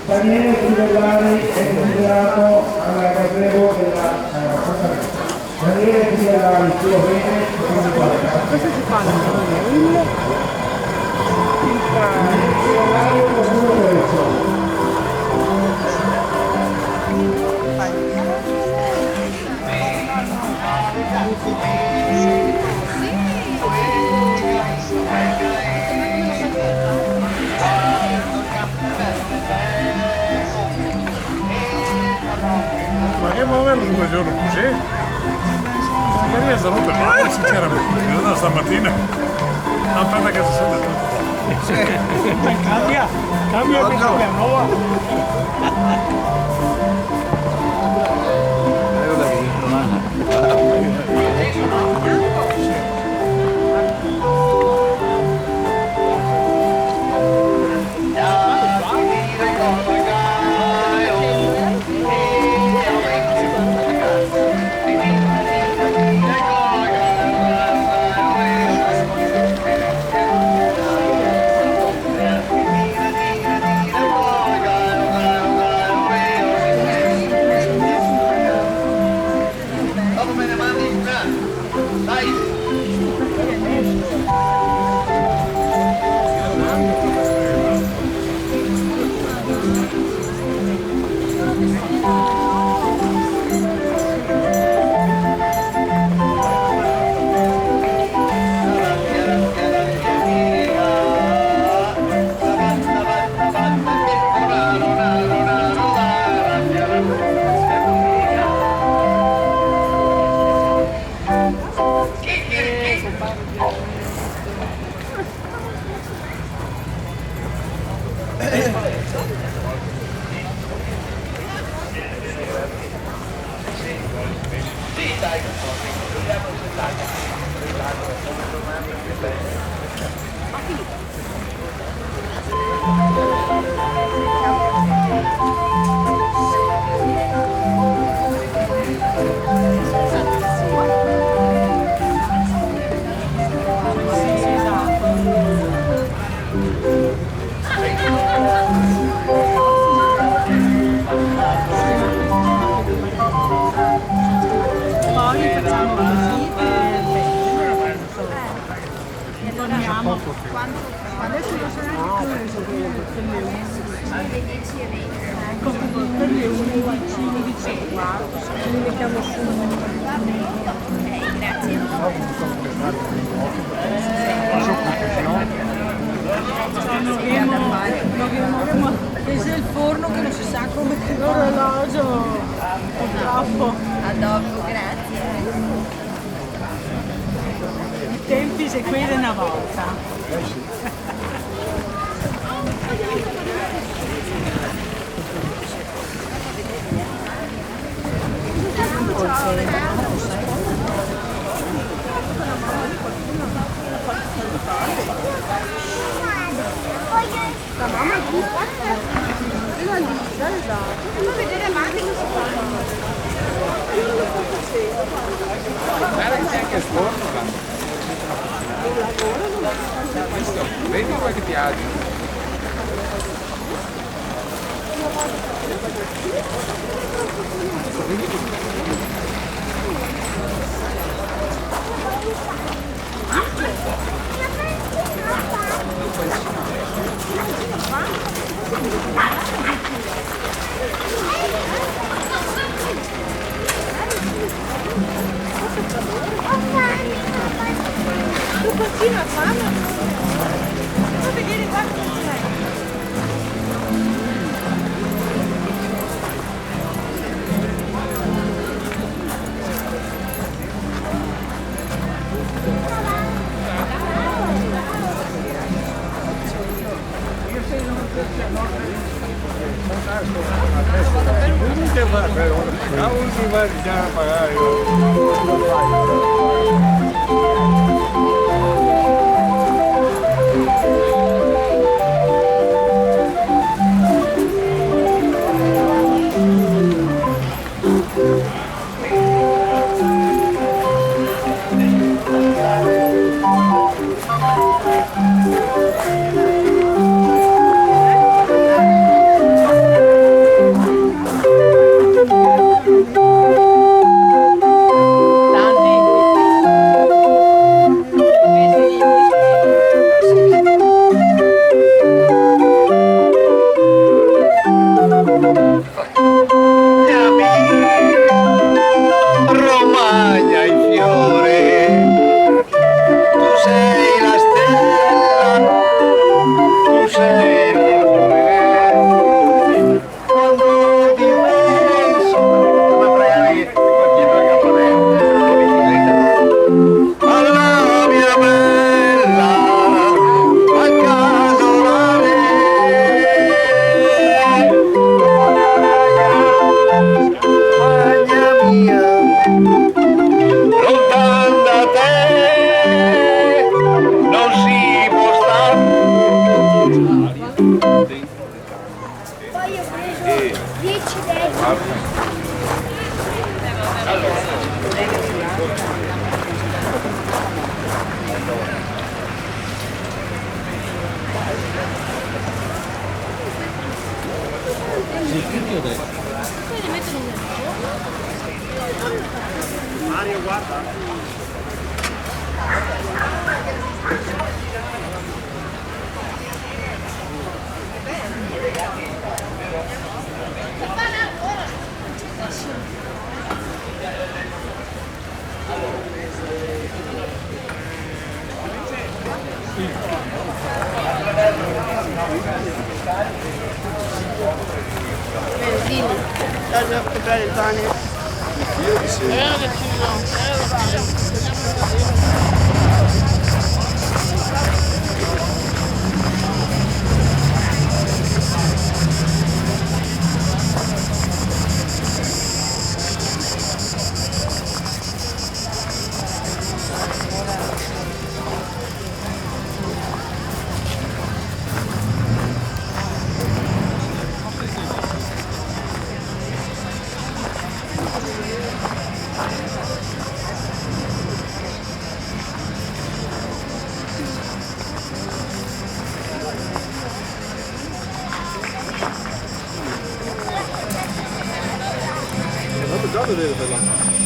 Daniele Crivellari è considerato alla gazebo della Daniele Crivellari, suo bene, Cosa si fa? Ma che momento un giorno così? Ma io sono per sinceramente, da stamattina. Aspetta che si sente tutto. Cambia che cambia nuova. Adesso lo sarà per le 11 qua, ce li mettiamo su. Grazie. Abbiamo preso il forno che non si sa come l'orologio. Purtroppo. A dopo, grazie. I tempi se quelli una volta. La mamma è qui. Quella lì, esatto. Non vedere avanti non si fa. Io non lo faccio. Guarda che c'è anche il forno là. Visto? Vedi come che ti agiti? Tu continui a farlo? Non vedere quanto c'è. La ultima bisogna pagare. ho preso 10 euro. Mario, guarda. Devo comprare il pane. già vedere bella.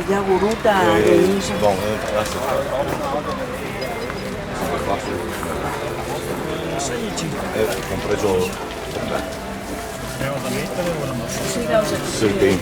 Già voluta Bon, grazie. Compreso Abbiamo da mettere o una mossa? sì, la usa Sirkin.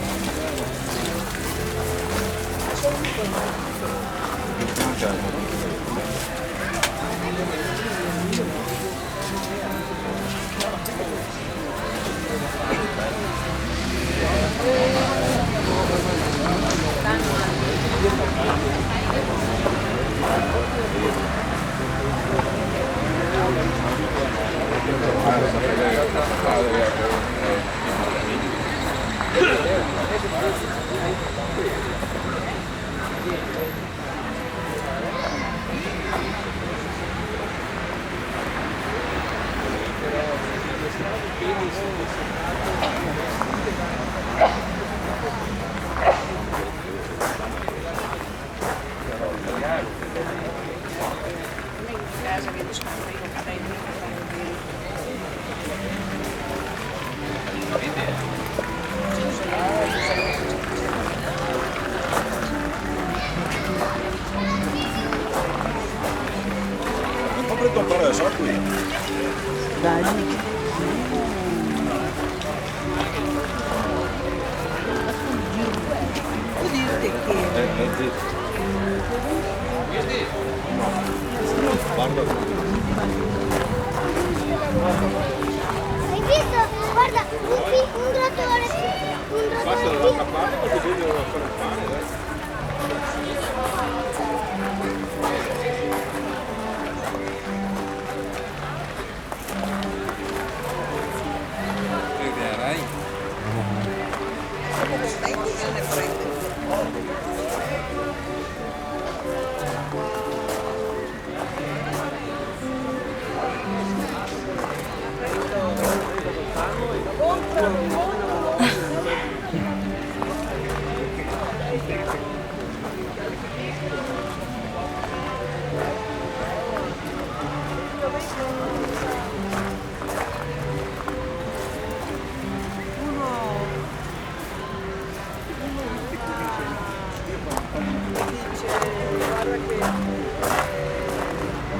Non potrei comprare adesso qui. dai. Vuol dirti che Guarda. Hai visto? Guarda, un rotore. Basta dall'altra parte perché vedi dove fare il pane, dai.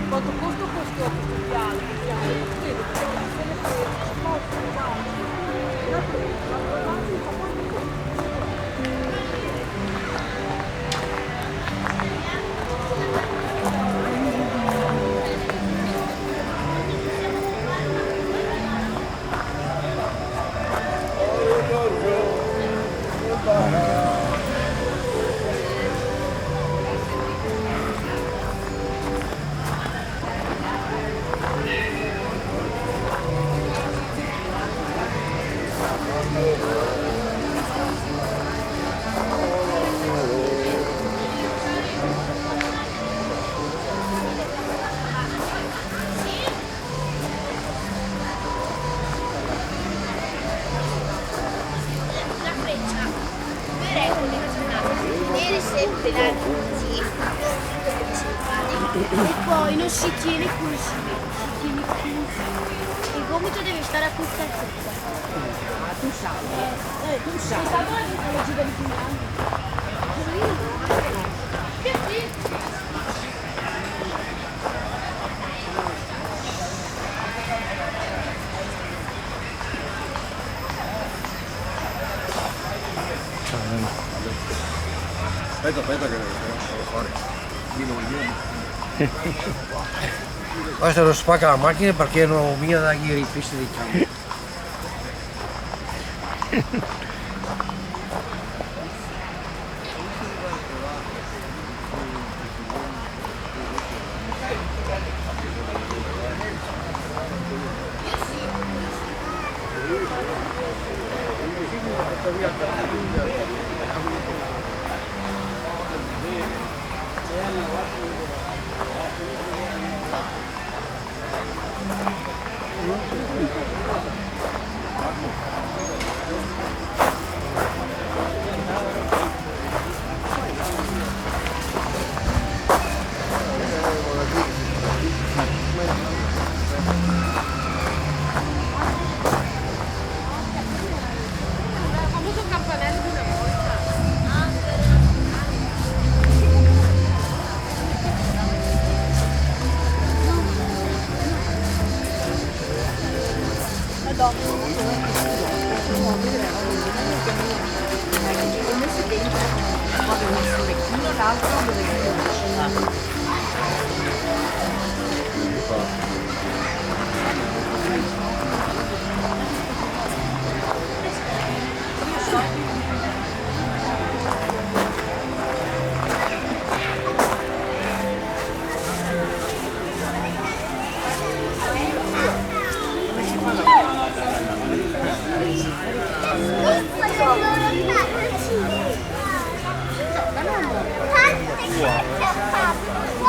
Quanto costa questo piano? La freccia per regole tenere sempre l'arco così e poi non si tiene così, si tiene così. Il gomito deve stare a questa altura. Tu sai. Tu sai. La gira di Aspetta che devo fare. Questo lo spacca la macchina perché non ho mica da ieri piste di cambio. Wow.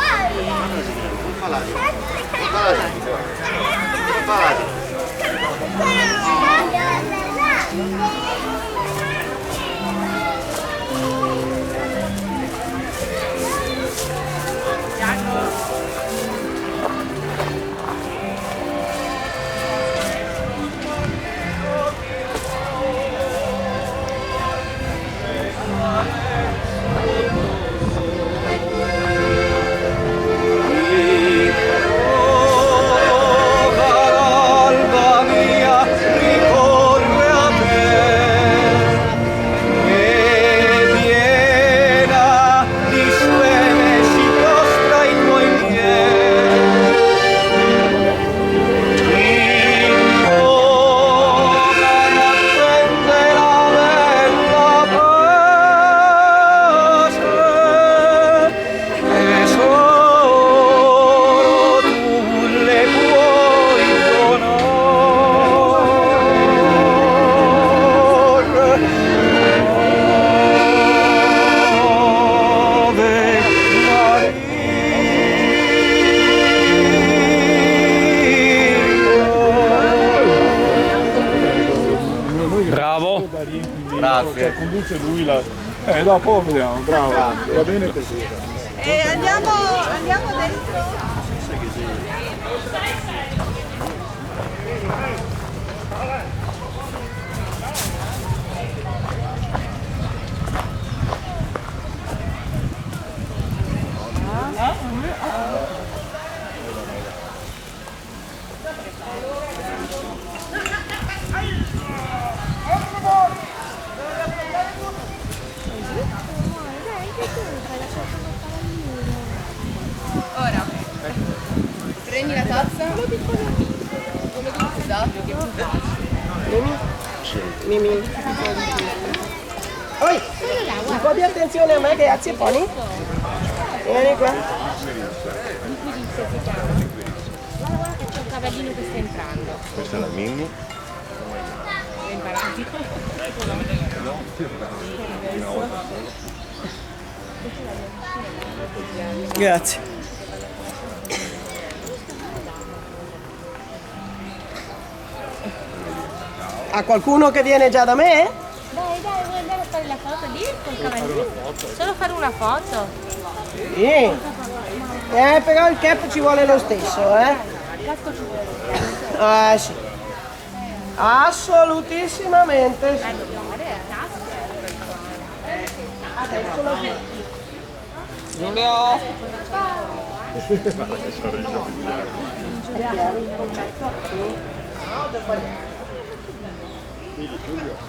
Grazie. Conduce lui la... dopo vediamo, bravo. Va bene così. E andiamo dentro. Ora, prendi la tazza. Come esatto, che Mimi. Oi, un po' di attenzione a me che azzi poni. Vieni qua. guarda che c'è un cavallino che sta entrando. Questa è la Mimmi. È imparati. Grazie. Ha qualcuno che viene già da me? Dai, vuoi andare a fare la foto lì col cavallino? Solo fare una foto? Sì. Però il cap ci vuole lo stesso, eh? Casco ci vuole. Sì. Assolutissimamente sì. Dobbiamo fare a casco. Adesso lo dico. Giulio!